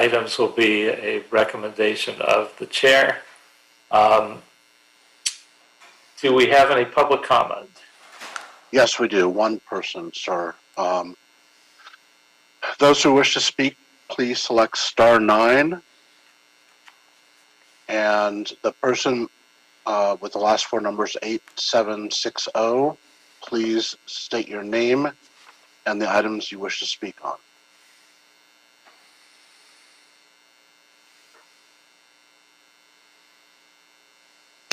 items will be a recommendation of the chair. Do we have any public comment? Yes, we do. One person, sir. Those who wish to speak, please select *9. And the person with the last four numbers, 8760, please state your name and the items you wish to speak on.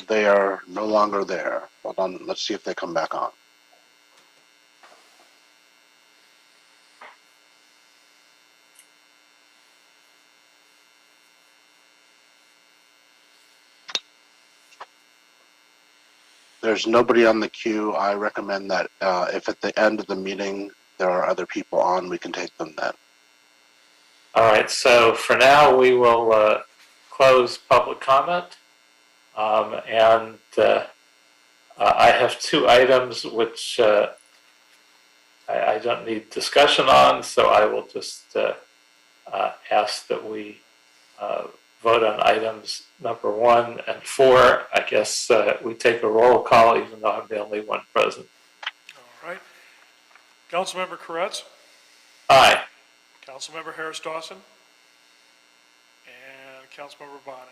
They are no longer there. Hold on, let's see if they come back on. There's nobody on the queue. I recommend that if at the end of the meeting there are other people on, we can take them then. All right, so for now we will close public comment. I have two items which I don't need discussion on, so I will just ask that we vote on items number 1 and 4. I guess we take a roll call even though I'm the only one present. All right. Councilmember Koretz? Aye. Councilmember Harris-Dawson? And Councilmember Bonin.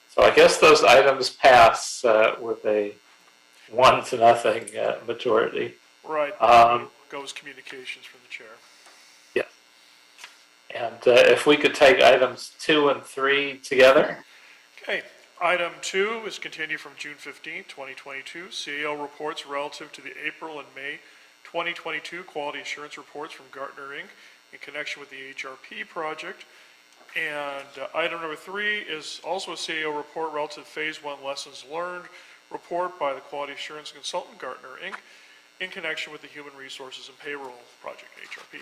So I guess those items pass with a 1-0 majority. Right. Goes communications from the chair. Yes. And if we could take items 2 and 3 together. Okay. Item 2 is continued from June 15, 2022. CAO reports relative to the April and May 2022 quality assurance reports from Gartner, Inc. in connection with the HRP project. And item number 3 is also a CAO report relative to Phase 1 lessons learned report by the quality assurance consultant Gartner, Inc. in connection with the Human Resources and Payroll project, HRP.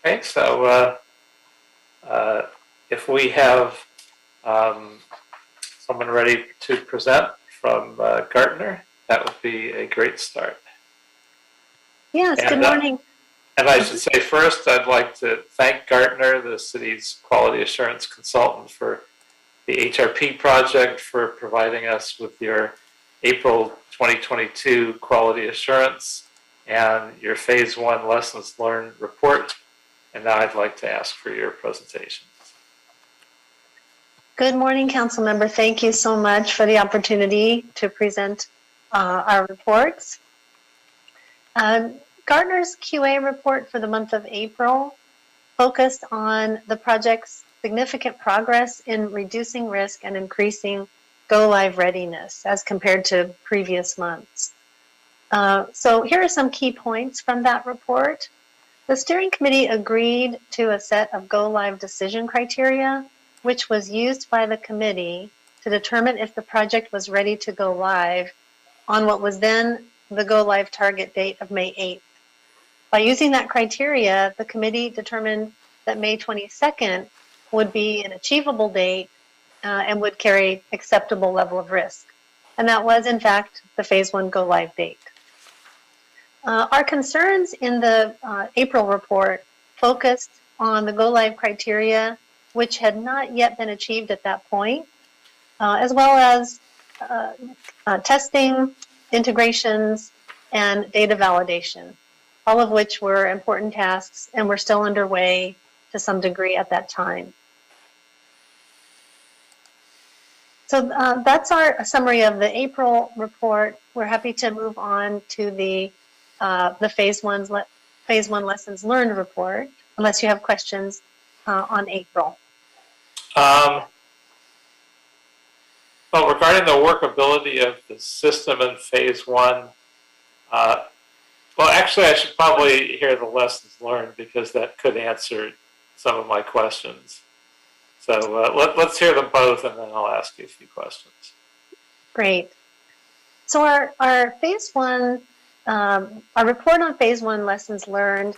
Okay, so if we have someone ready to present from Gartner, that would be a great start. Yes, good morning. And I should say first, I'd like to thank Gartner, the city's quality assurance consultant, for the HRP project, for providing us with your April 2022 quality assurance and your Phase 1 lessons learned report. And now I'd like to ask for your presentation. Good morning, Council Member. Thank you so much for the opportunity to present our reports. Gartner's QA report for the month of April focused on the project's significant progress in reducing risk and increasing go-live readiness as compared to previous months. So here are some key points from that report. The steering committee agreed to a set of go-live decision criteria, which was used by the committee to determine if the project was ready to go live on what was then the go-live target date of May 8th. By using that criteria, the committee determined that May 22nd would be an achievable date and would carry acceptable level of risk. And that was, in fact, the Phase 1 go-live date. Our concerns in the April report focused on the go-live criteria, which had not yet been achieved at that point, as well as testing, integrations, and data validation, all of which were important tasks and were still underway to some degree at that time. So that's our summary of the April report. We're happy to move on to the Phase 1 lessons learned report, unless you have questions on April. Well, regarding the workability of the system in Phase 1, well, actually, I should probably hear the lessons learned because that could answer some of my questions. So let's hear them both, and then I'll ask you a few questions. Great. So our Phase 1, our report on Phase 1 lessons learned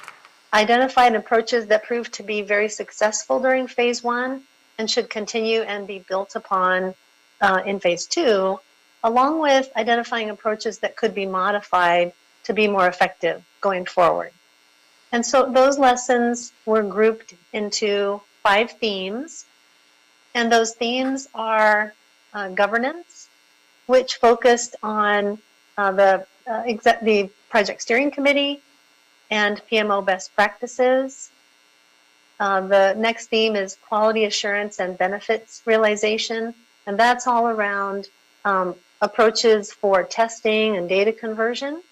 identified approaches that proved to be very successful during Phase 1 and should continue and be built upon in Phase 2, along with identifying approaches that could be modified to be more effective going forward. And so those lessons were grouped into 5 themes. And those themes are governance, which focused on the project steering committee and PMO best practices. The next theme is quality assurance and benefits realization, and that's all around approaches for testing and data conversion,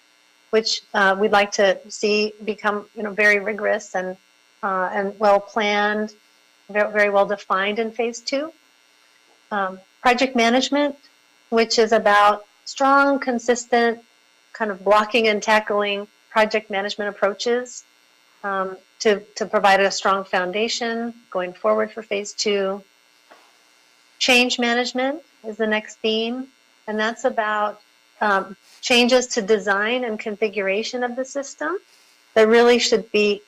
which we'd like to see become very rigorous and well planned, very well defined in phase 2. Project management, which is about strong, consistent, kind of blocking and tackling project management approaches to provide a strong foundation going forward for phase 2. Change management is the next theme, and that's about changes to design and configuration of the system that really should be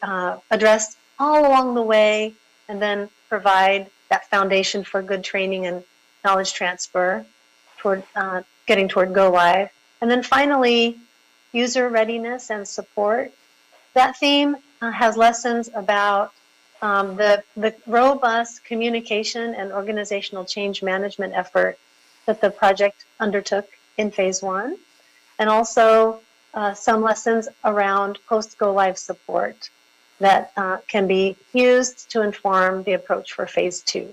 addressed all along the way, and then provide that foundation for good training and knowledge transfer toward getting toward go live. And then finally, user readiness and support. That theme has lessons about the robust communication and organizational change management effort that the project undertook in phase 1, and also some lessons around post-go-live support that can be used to inform the approach for phase 2.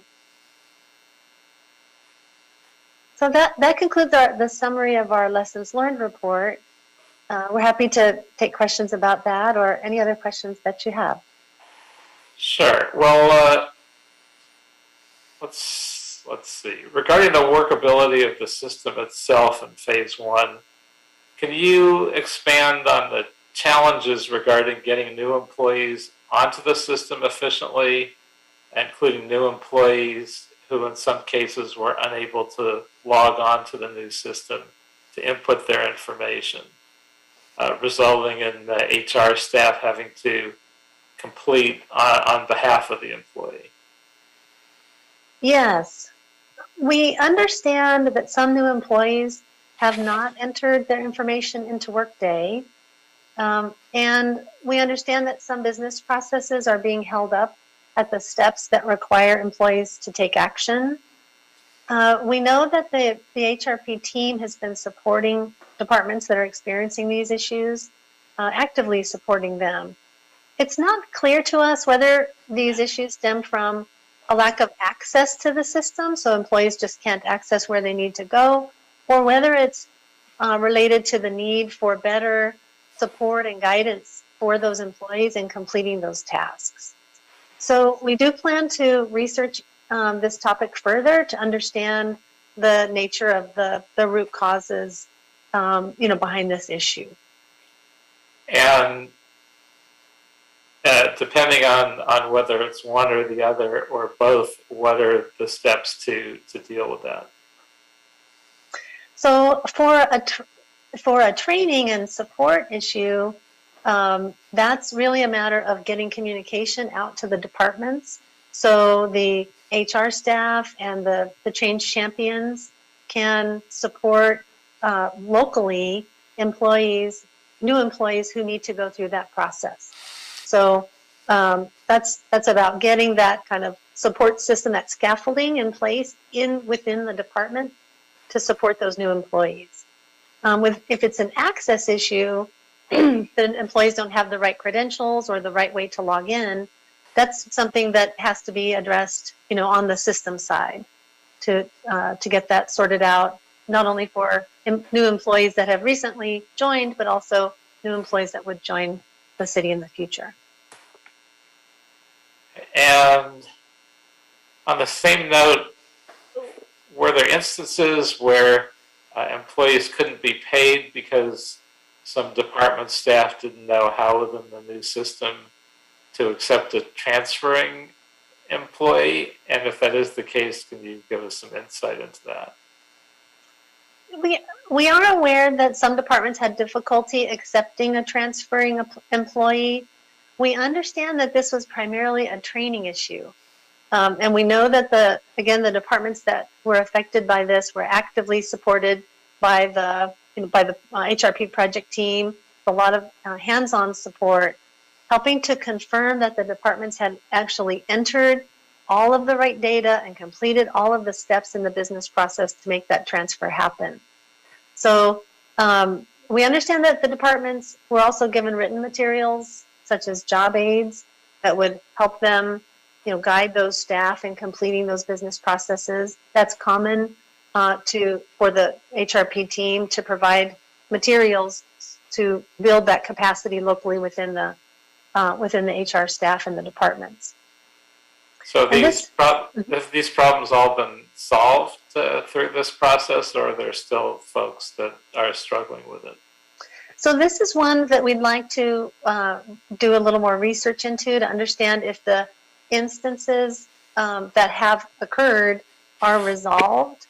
So that concludes the summary of our lessons learned report. We're happy to take questions about that or any other questions that you have. Sure. Well, let's see. Regarding the workability of the system itself in phase 1, can you expand on the challenges regarding getting new employees onto the system efficiently, including new employees who in some cases were unable to log on to the new system to input their information, resulting in the HR staff having to complete on behalf of the employee? Yes, we understand that some new employees have not entered their information into Workday, and we understand that some business processes are being held up at the steps that require employees to take action. We know that the HRP team has been supporting departments that are experiencing these issues, actively supporting them. It's not clear to us whether these issues stem from a lack of access to the system, so employees just can't access where they need to go, or whether it's related to the need for better support and guidance for those employees in completing those tasks. So we do plan to research this topic further to understand the nature of the root causes, behind this issue. And depending on whether it's one or the other or both, what are the steps to deal with that? So for a training and support issue, that's really a matter of getting communication out to the departments. So the HR staff and the change champions can support locally new employees who need to go through that process. So that's about getting that kind of support system, that scaffolding in place within the department to support those new employees. If it's an access issue, then employees don't have the right credentials or the right way to log in, that's something that has to be addressed, on the system side to get that sorted out, not only for new employees that have recently joined, but also new employees that would join the city in the future. And on the same note, were there instances where employees couldn't be paid because some department staff didn't know how within the new system to accept a transferring employee? And if that is the case, can you give us some insight into that? We are aware that some departments had difficulty accepting a transferring employee. We understand that this was primarily a training issue. And we know that the departments that were affected by this were actively supported by the HRP project team, a lot of hands-on support. helping to confirm that the departments had actually entered all of the right data and completed all of the steps in the business process to make that transfer happen. So we understand that the departments were also given written materials such as job aids that would help them, guide those staff in completing those business processes. That's common for the HRP team to provide materials to build that capacity locally within the HR staff and the departments. So have these problems all been solved through this process, or are there still folks that are struggling with it? So this is one that we'd like to do a little more research into to understand if the instances that have occurred are resolved,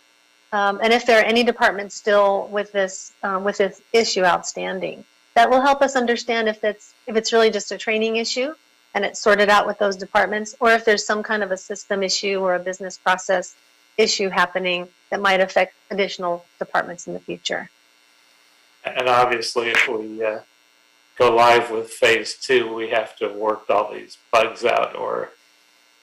and if there are any departments still with this issue outstanding. That will help us understand if it's really just a training issue and it's sorted out with those departments, or if there's some kind of a system issue or a business process issue happening that might affect additional departments in the future. And obviously, if we go live with phase 2, we have to have worked all these bugs out, or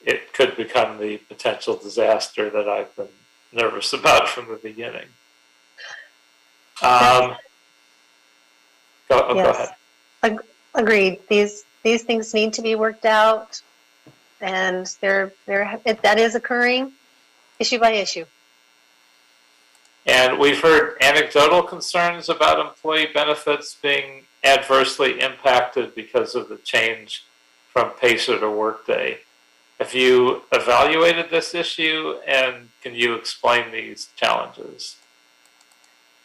it could become the potential disaster that I've been nervous about from the beginning. Go ahead. Agreed. These things need to be worked out, and that is occurring issue by issue. And we've heard anecdotal concerns about employee benefits being adversely impacted because of the change from Pacer to Workday. Have you evaluated this issue, and can you explain these challenges?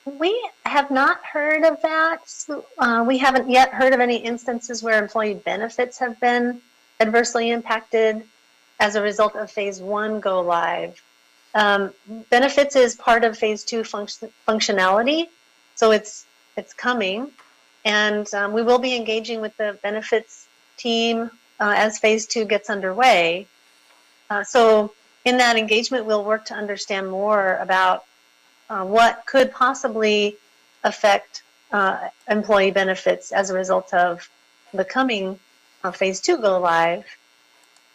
We have not heard of that. We haven't yet heard of any instances where employee benefits have been adversely impacted as a result of phase 1 go live. Benefits is part of phase 2 functionality, so it's coming, and we will be engaging with the benefits team as phase 2 gets underway. So in that engagement, we'll work to understand more about what could possibly affect employee benefits as a result of the coming phase 2 go live,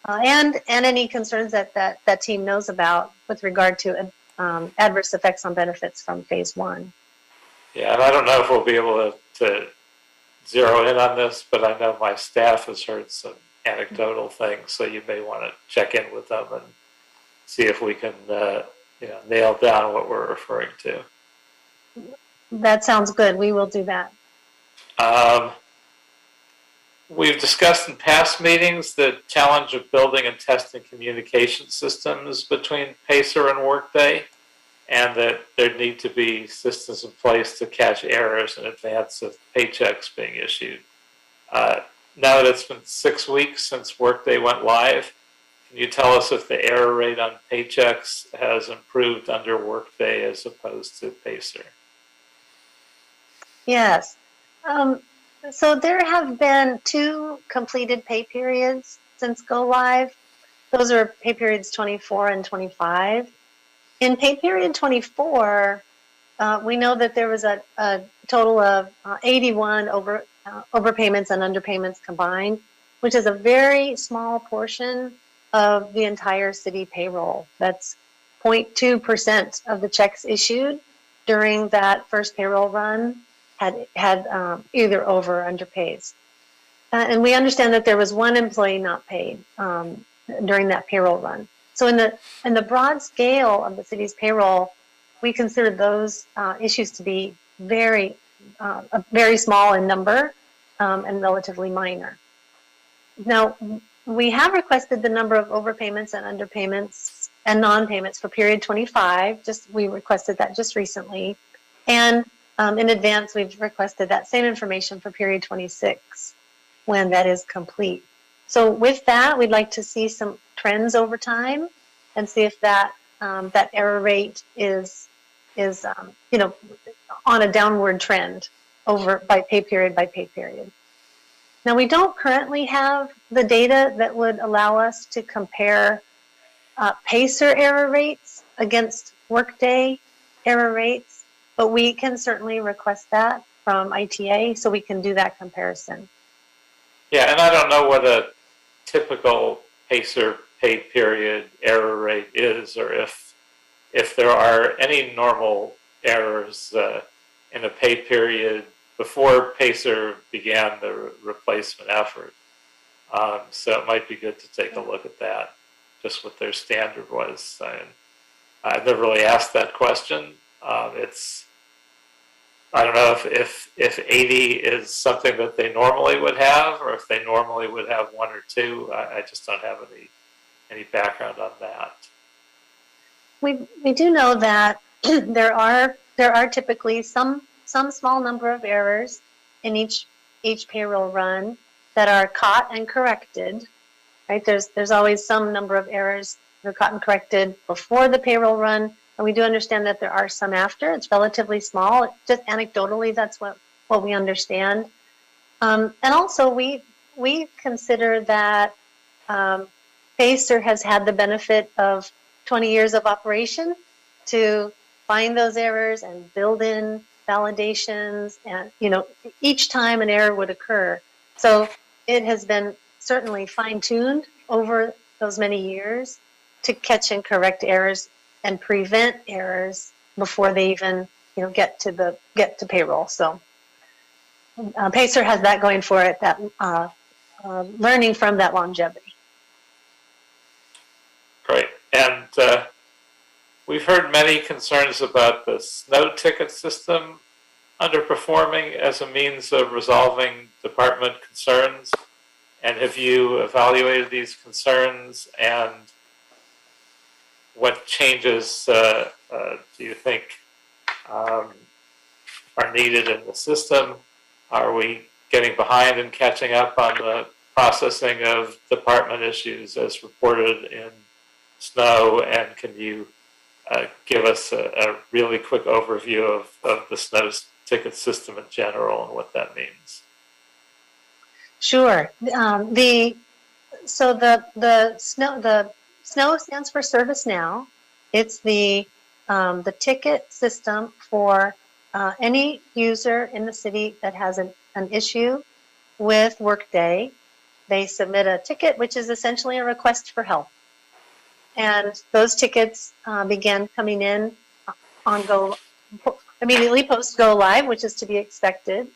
and any concerns that team knows about with regard to adverse effects on benefits from phase 1. Yeah, and I don't know if we'll be able to zero in on this, but I know my staff has heard some anecdotal things, so you may want to check in with them and see if we can nail down what we're referring to. That sounds good. We will do that. We've discussed in past meetings the challenge of building and testing communication systems between Pacer and Workday, and that there need to be systems in place to catch errors in advance of paychecks being issued. Now that it's been 6 weeks since Workday went live, can you tell us if the error rate on paychecks has improved under Workday as opposed to Pacer? Yes. So there have been 2 completed pay periods since go live. Those are pay periods 24 and 25. In pay period 24, we know that there was a total of 81 overpayments and underpayments combined, which is a very small portion of the entire city payroll. That's 0.2% of the checks issued during that first payroll run had either over or underpays. And we understand that there was 1 employee not paid during that payroll run. So in the broad scale of the city's payroll, we consider those issues to be very small in number and relatively minor. Now, we have requested the number of overpayments and underpayments and non-payments for period 25. We requested that just recently. And in advance, we've requested that same information for period 26 when that is complete. So with that, we'd like to see some trends over time and see if that error rate is on a downward trend by pay period. Now, we don't currently have the data that would allow us to compare Pacer error rates against Workday error rates, but we can certainly request that from ITA so we can do that comparison. Yeah, and I don't know what a typical PACER pay period error rate is, or if there are any normal errors in a pay period before PACER began the replacement effort. So it might be good to take a look at that, just what their standard was. I've never really asked that question. I don't know if 80 is something that they normally would have, or if they normally would have one or two. I just don't have any background on that. We do know that there are typically some small number of errors in each payroll run that are caught and corrected. Right? There's always some number of errors that are caught and corrected before the payroll run, and we do understand that there are some after. It's relatively small. Just anecdotally, that's what we understand. And also, we consider that PACER has had the benefit of 20 years of operation to find those errors and build in validations, and each time an error would occur. So it has been certainly fine-tuned over those many years to catch and correct errors and prevent errors before they even get to payroll. So PACER has that going for it, that learning from that longevity. Great. And we've heard many concerns about the snow ticket system underperforming as a means of resolving department concerns. And have you evaluated these concerns, and what changes do you think are needed in the system? Are we getting behind and catching up on the processing of department issues as reported in snow? And can you give us a really quick overview of the snow ticket system in general and what that means? Sure. The SNOW stands for Service Now. It's the ticket system for any user in the city that has an issue with Workday. They submit a ticket, which is essentially a request for help. And those tickets began coming in immediately post go live, which is to be expected.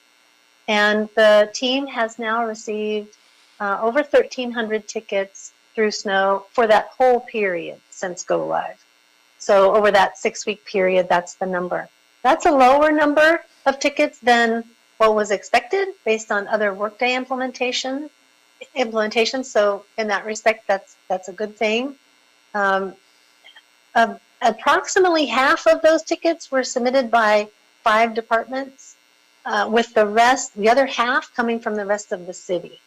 And the team has now received over 1,300 tickets through SNOW for that whole period since go live. So over that 6-week period, that's the number. That's a lower number of tickets than what was expected based on other Workday implementations. So in that respect, that's a good thing. Approximately half of those tickets were submitted by 5 departments, with the other half coming from the rest of the city.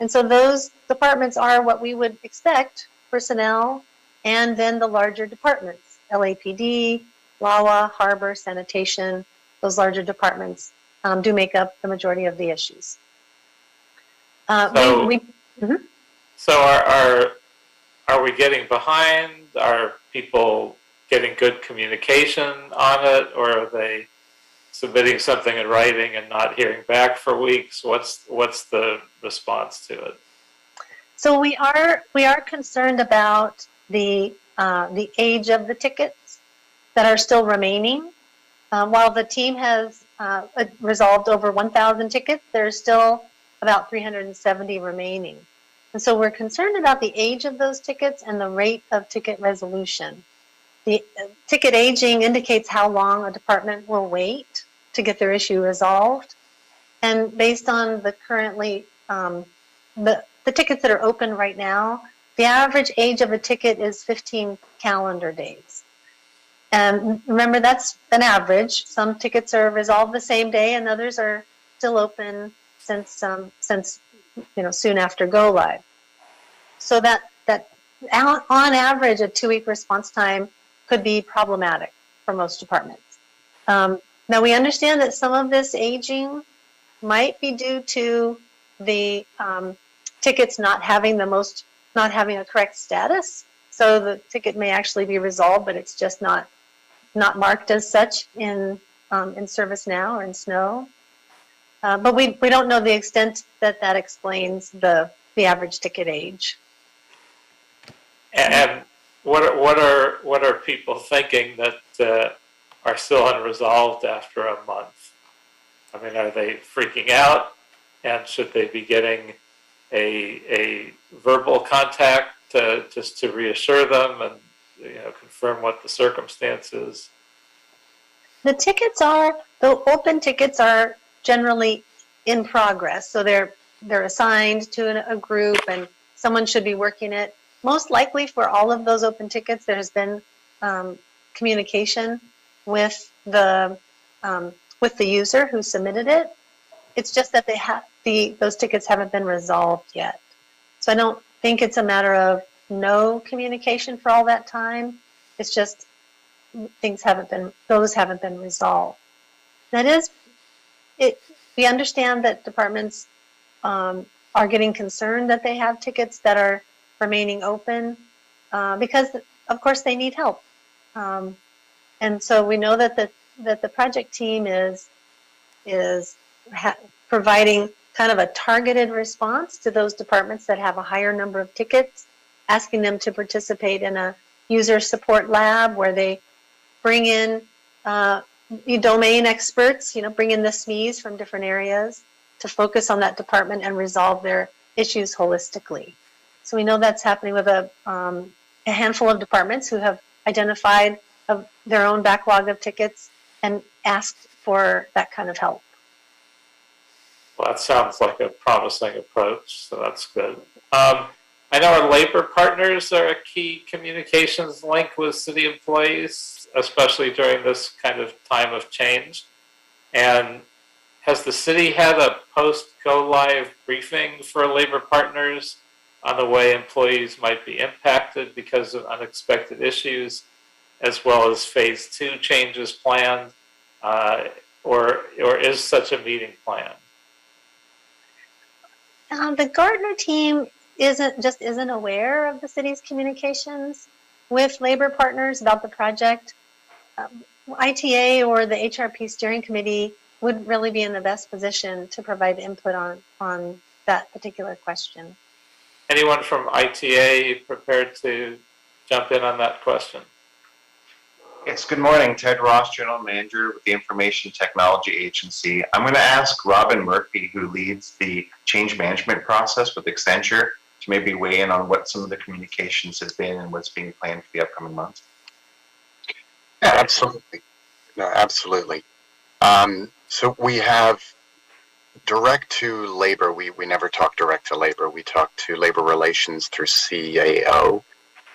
And so those departments are what we would expect: personnel, and then the larger departments, LAPD, LAWA, Harbor, Sanitation. Those larger departments do make up the majority of the issues. So are we getting behind? Are people getting good communication on it, or are they submitting something in writing and not hearing back for weeks? What's the response to it? So we are concerned about the age of the tickets that are still remaining. While the team has resolved over 1,000 tickets, there's still about 370 remaining. And so we're concerned about the age of those tickets and the rate of ticket resolution. The ticket aging indicates how long a department will wait to get their issue resolved. And based on the currently, the tickets that are open right now, the average age of a ticket is 15 calendar days. And remember, that's an average. Some tickets are resolved the same day, and others are still open since soon after go live. So that on average, a 2-week response time could be problematic for most departments. Now we understand that some of this aging might be due to the tickets not having a correct status. So the ticket may actually be resolved, but it's just not marked as such in ServiceNow or in SNOW. But we don't know the extent that that explains the average ticket age. And what are people thinking that are still unresolved after a month? I mean, are they freaking out? And should they be getting a verbal contact just to reassure them and confirm what the circumstances? The open tickets are generally in progress, so they're assigned to a group, and someone should be working it. Most likely for all of those open tickets, there has been communication with the user who submitted it. It's just that those tickets haven't been resolved yet. So I don't think it's a matter of no communication for all that time. It's just those haven't been resolved. That is, we understand that departments are getting concerned that they have tickets that are remaining open because, of course, they need help. And so we know that the project team is providing kind of a targeted response to those departments that have a higher number of tickets, asking them to participate in a user support lab where they bring in domain experts, bring in the SMEs from different areas to focus on that department and resolve their issues holistically. So we know that's happening with a handful of departments who have identified their own backlog of tickets and asked for that kind of help. Well, that sounds like a promising approach, so that's good. I know our labor partners are a key communications link with city employees, especially during this kind of time of change. And has the city had a post-go-live briefing for labor partners on the way employees might be impacted because of unexpected issues, as well as phase 2 changes planned, or is such a meeting planned? The Gartner team isn't aware of the city's communications with labor partners about the project. ITA or the HRP steering committee would really be in the best position to provide input on that particular question. Anyone from ITA prepared to jump in on that question? Yes, good morning. Ted Ross, General Manager with the Information Technology Agency. I'm going to ask Robin Murphy, who leads the change management process with Accenture, to maybe weigh in on what some of the communications have been and what's being planned for the upcoming months. Yeah, absolutely. No, absolutely. So we have direct to labor. We never talk direct to labor. We talk to labor relations through CAO.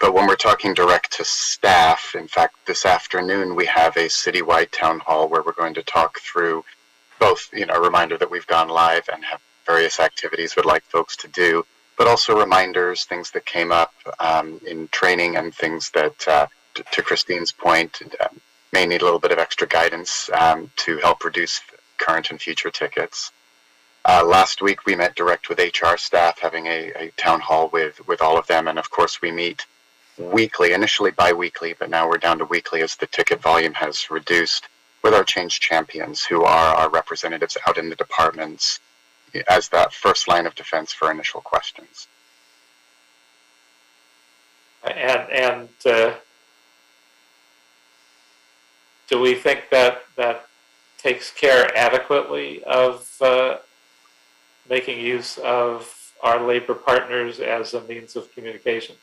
But when we're talking direct to staff, in fact, this afternoon we have a citywide town hall where we're going to talk through both, a reminder that we've gone live and have various activities we'd like folks to do, but also reminders, things that came up in training and things that, to Christine's point, may need a little bit of extra guidance to help reduce current and future tickets. Last week we met direct with HR staff, having a town hall with all of them, and of course we meet weekly, initially bi-weekly, but now we're down to weekly as the ticket volume has reduced, with our change champions, who are our representatives out in the departments as that first line of defense for initial questions. And do we think that takes care adequately of making use of our labor partners as a means of communication?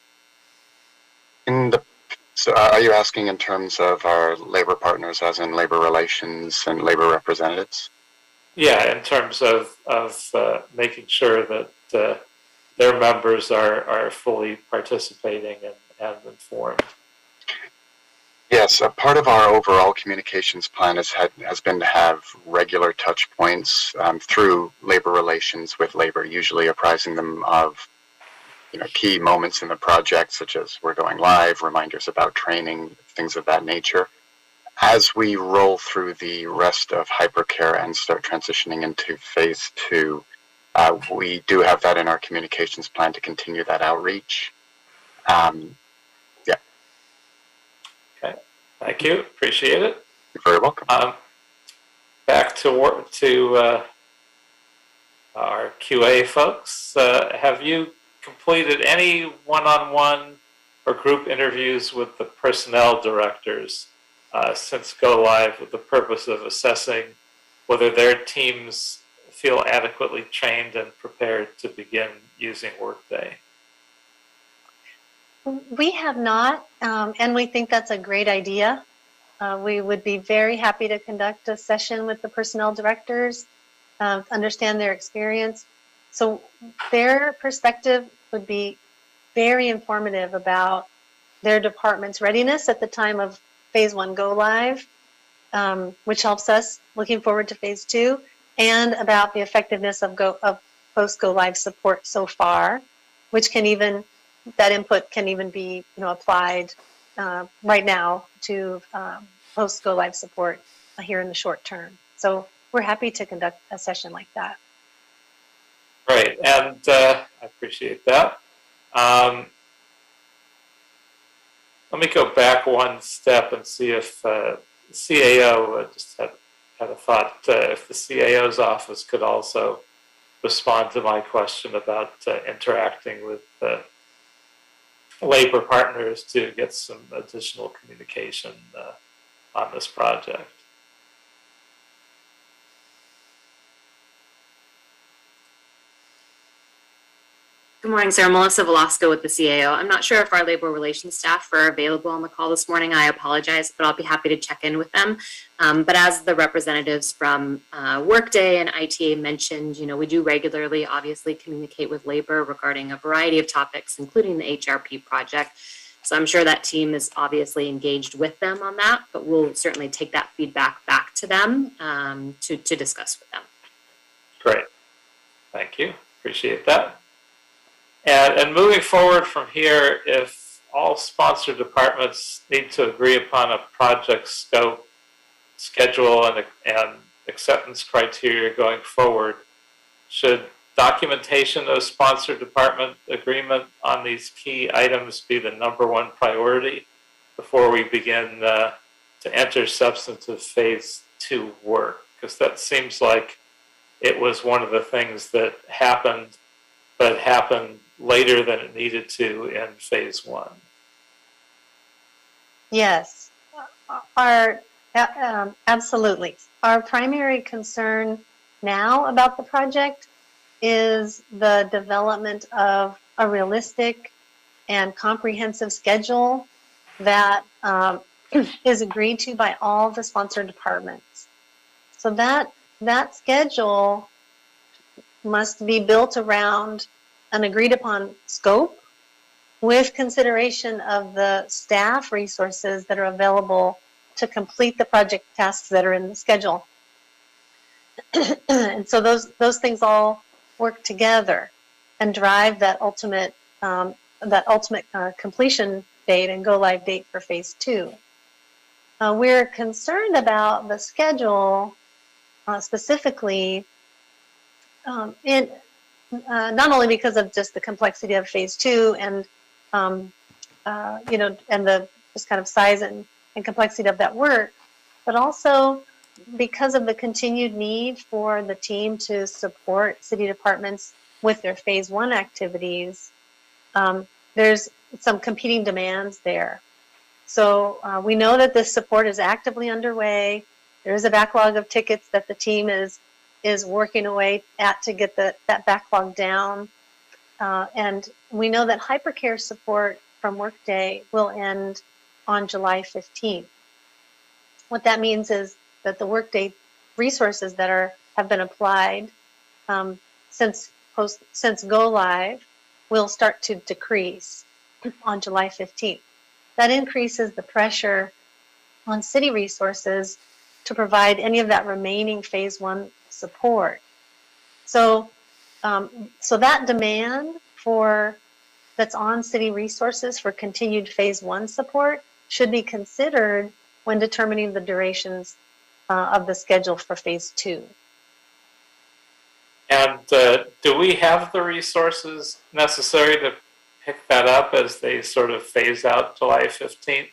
So are you asking in terms of our labor partners as in labor relations and labor representatives? Yeah, in terms of making sure that their members are fully participating and informed. Yes, a part of our overall communications plan has been to have regular touch points through labor relations with labor, usually apprising them of key moments in the project, such as we're going live, reminders about training, things of that nature. As we roll through the rest of hypercare and start transitioning into phase 2, we do have that in our communications plan to continue that outreach. Yeah. Okay, thank you. Appreciate it. You're very welcome. Back to our QA folks. Have you completed any one-on-one or group interviews with the personnel directors since go live with the purpose of assessing whether their teams feel adequately trained and prepared to begin using Workday? We have not, and we think that's a great idea. We would be very happy to conduct a session with the personnel directors, understand their experience. So their perspective would be very informative about their department's readiness at the time of phase 1 go live, which helps us looking forward to phase 2, and about the effectiveness of post go live support so far, which can even, that input can even be applied right now to post go live support here in the short term. So we're happy to conduct a session like that. Great, and I appreciate that. Let me go back one step and see if CAO just had a thought. If the CAO's office could also respond to my question about interacting with labor partners to get some additional communication on this project. Good morning, sir. Melissa Velasco with the CAO. I'm not sure if our labor relations staff are available on the call this morning. I apologize, but I'll be happy to check in with them. But as the representatives from Workday and ITA mentioned, we do regularly, obviously, communicate with labor regarding a variety of topics, including the HRP project. So I'm sure that team is obviously engaged with them on that, but we'll certainly take that feedback back to them to discuss with them. Great. Thank you. Appreciate that. And moving forward from here, if all sponsor departments need to agree upon a project scope, schedule, and acceptance criteria going forward, should documentation of sponsor department agreement on these key items be the #1 priority before we begin to enter substantive phase 2 work? Because that seems like it was one of the things that happened, but happened later than it needed to in phase 1. Yes, absolutely. Our primary concern now about the project is the development of a realistic and comprehensive schedule that is agreed to by all the sponsor departments. So that schedule must be built around an agreed upon scope with consideration of the staff resources that are available to complete the project tasks that are in the schedule. And so those things all work together and drive that ultimate completion date and go live date for phase 2. We're concerned about the schedule specifically in not only because of just the complexity of phase 2 and and the just kind of size and complexity of that work, but also because of the continued need for the team to support city departments with their phase 1 activities. There's some competing demands there. So we know that this support is actively underway. There is a backlog of tickets that the team is working away at to get that backlog down. And we know that hypercare support from Workday will end on July 15th. What that means is that the Workday resources that have been applied since go live will start to decrease on July 15th. That increases the pressure on city resources to provide any of that remaining phase 1 support. So that demand that's on city resources for continued phase 1 support should be considered when determining the durations of the schedule for phase 2. And do we have the resources necessary to pick that up as they sort of phase out July 15th?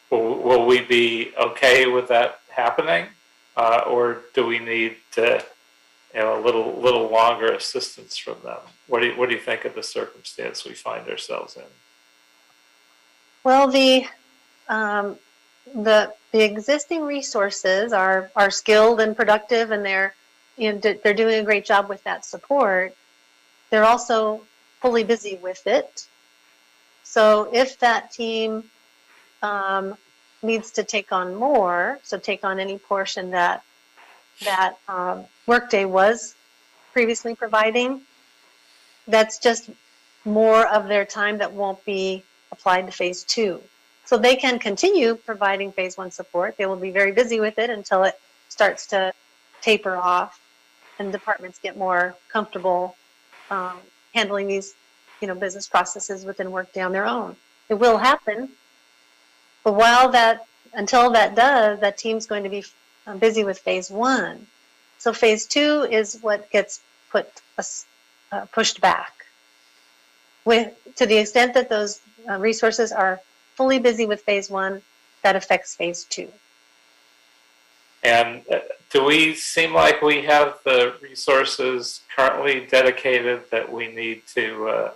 Will we be okay with that happening? or do we need a little longer assistance from them? What do you think of the circumstance we find ourselves in? Well, um, the existing resources are skilled and productive, and they're doing a great job with that support. They're also fully busy with it. So if that team needs to take on more, so take on any portion that Workday was previously providing, that's just more of their time that won't be applied to phase 2. So they can continue providing phase 1 support. They will be very busy with it until it starts to taper off and departments get more comfortable handling these, business processes within Workday on their own. It will happen, but until that does, that team's going to be busy with phase 1. So phase 2 is what gets pushed back. To the extent that those resources are fully busy with phase 1, that affects phase 2. And do we seem like we have the resources currently dedicated that we need to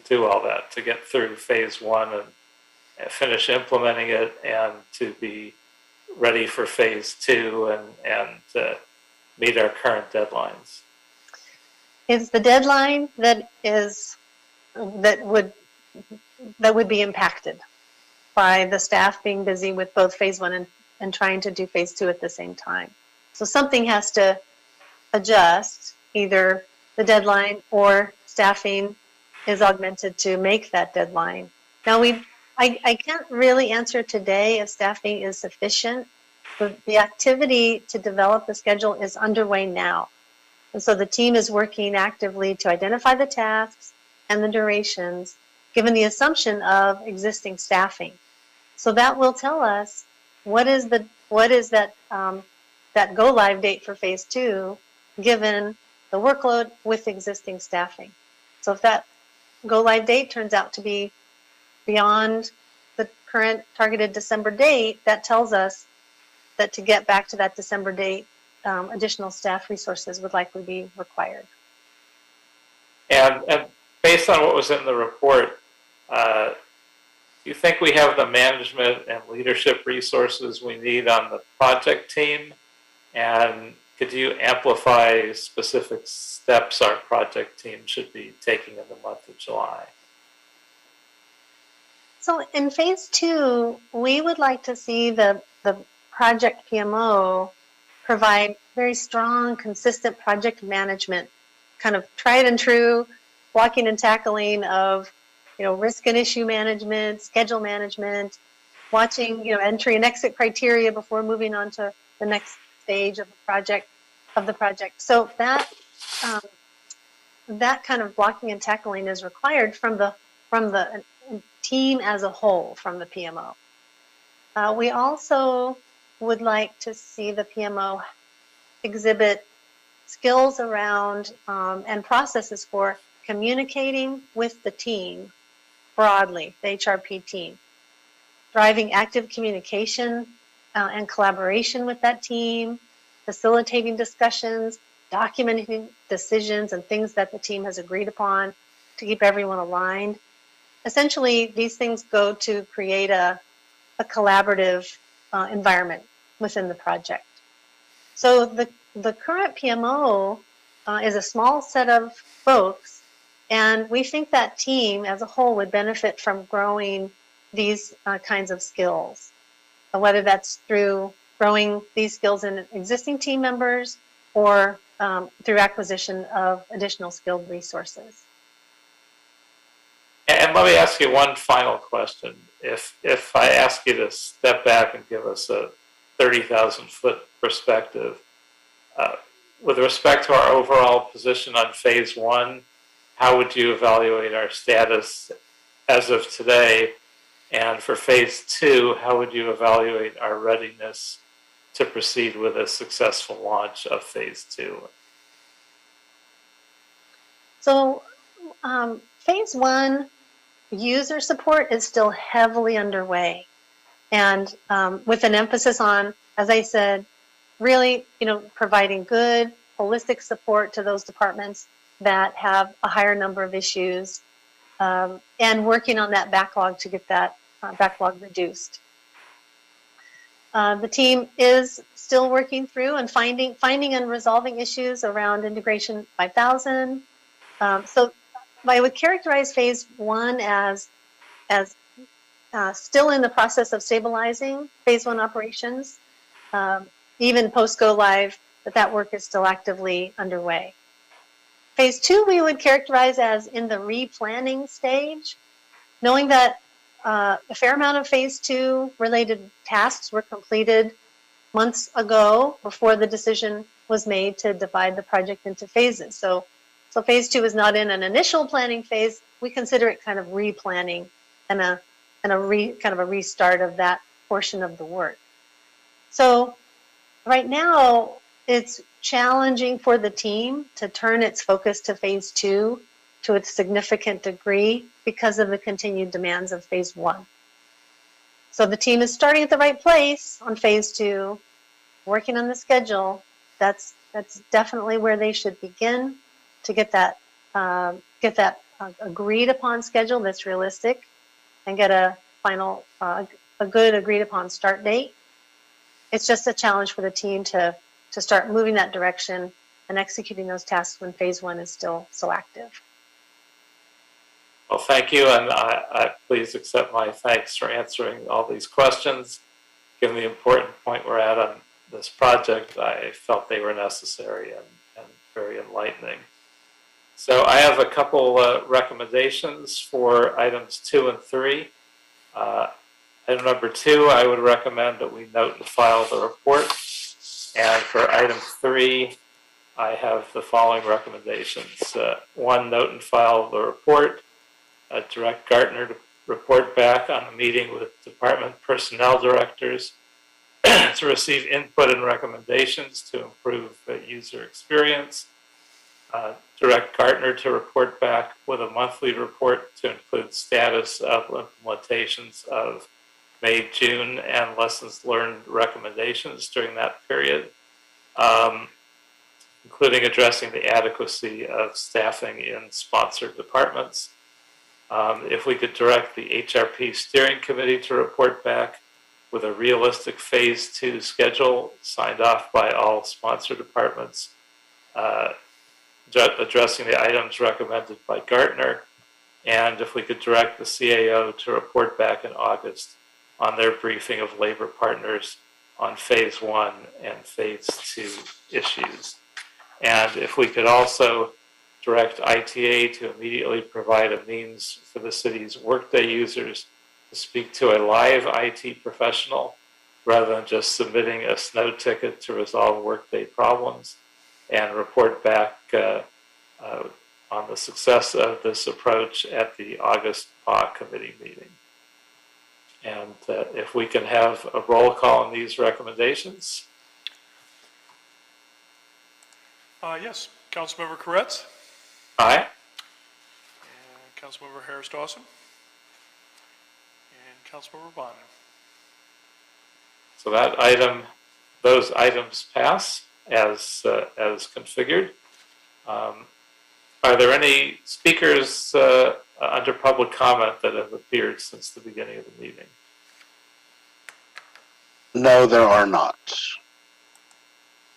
do all that, to get through phase 1 and finish implementing it, and to be ready for phase 2 and meet our current deadlines? It's the deadline that would be impacted by the staff being busy with both phase 1 and trying to do phase 2 at the same time. So something has to adjust, either the deadline or staffing is augmented to make that deadline. Now I can't really answer today if staffing is sufficient, but the activity to develop the schedule is underway now. And so the team is working actively to identify the tasks and the durations, given the assumption of existing staffing. So that will tell us what is that go live date for phase 2, given the workload with existing staffing. So if that go live date turns out to be beyond the current targeted December date, that tells us that to get back to that December date, additional staff resources would likely be required. And based on what was in the report, do you think we have the management and leadership resources we need on the project team? And could you amplify specific steps our project team should be taking in the month of July? So in phase 2, we would like to see the project PMO provide very strong, consistent project management, kind of tried and true blocking and tackling of, risk and issue management, schedule management, watching, entry and exit criteria before moving on to the next stage of the project. So that kind of blocking and tackling is required from the team as a whole, from the PMO. We also would like to see the PMO exhibit skills around and processes for communicating with the team broadly, the HRP team, driving active communication and collaboration with that team, facilitating discussions, documenting decisions and things that the team has agreed upon to keep everyone aligned. Essentially, these things go to create a collaborative environment within the project. So the current PMO is a small set of folks, and we think that team as a whole would benefit from growing these kinds of skills, whether that's through growing these skills in existing team members or through acquisition of additional skilled resources. And let me ask you one final question. If I ask you to step back and give us a 30,000-foot perspective, with respect to our overall position on phase 1, how would you evaluate our status as of today? And for phase 2, how would you evaluate our readiness to proceed with a successful launch of phase 2? So phase 1 user support is still heavily underway, and with an emphasis on, as I said, really, providing good holistic support to those departments that have a higher number of issues, and working on that backlog to get that backlog reduced. The team is still working through and finding and resolving issues around Integration 5000. So I would characterize phase one as still in the process of stabilizing phase one operations, even post go live, but that work is still actively underway. Phase two we would characterize as in the replanning stage, knowing that a fair amount of phase two related tasks were completed months ago before the decision was made to divide the project into phases. So phase two is not in an initial planning phase. We consider it kind of replanning and kind of a restart of that portion of the work. So right now, it's challenging for the team to turn its focus to phase two to a significant degree because of the continued demands of phase one. So the team is starting at the right place on phase two, working on the schedule. That's definitely where they should begin to get that agreed upon schedule that's realistic, and get a final a good agreed upon start date. It's just a challenge for the team to start moving that direction and executing those tasks when phase one is still so active. Well, thank you, and I please accept my thanks for answering all these questions. Given the important point we're at on this project, I felt they were necessary and very enlightening. So I have a couple recommendations for items 2 and 3. Item number 2, I would recommend that we note and file the report. And for item 3, I have the following recommendations. 1, note and file the report. Direct Gartner to report back on a meeting with department personnel directors to receive input and recommendations to improve user experience. Direct Gartner to report back with a monthly report to include status of implementations of May, June, and lessons learned recommendations during that period, including addressing the adequacy of staffing in sponsored departments. If we could direct the HRP steering committee to report back with a realistic phase 2 schedule signed off by all sponsor departments, addressing the items recommended by Gartner, and if we could direct the CAO to report back in August on their briefing of labor partners on phase 1 and phase 2 issues. And if we could also direct ITA to immediately provide a means for the city's Workday users to speak to a live IT professional rather than just submitting a snow ticket to resolve Workday problems, and report back on the success of this approach at the August PA committee meeting. And if we can have a roll call on these recommendations. Yes, Councilmember Koretz Aye. and Councilmember Harris Dawson and Councilmember Bonin. So those items pass as configured. Are there any speakers under public comment that have appeared since the beginning of the meeting? No, there are not.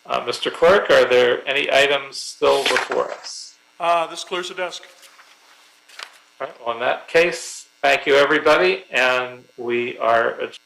Mr. Clerk, are there any items still before us? This clears the desk. All right, well, in that case, thank you, everybody, and we are adjourned.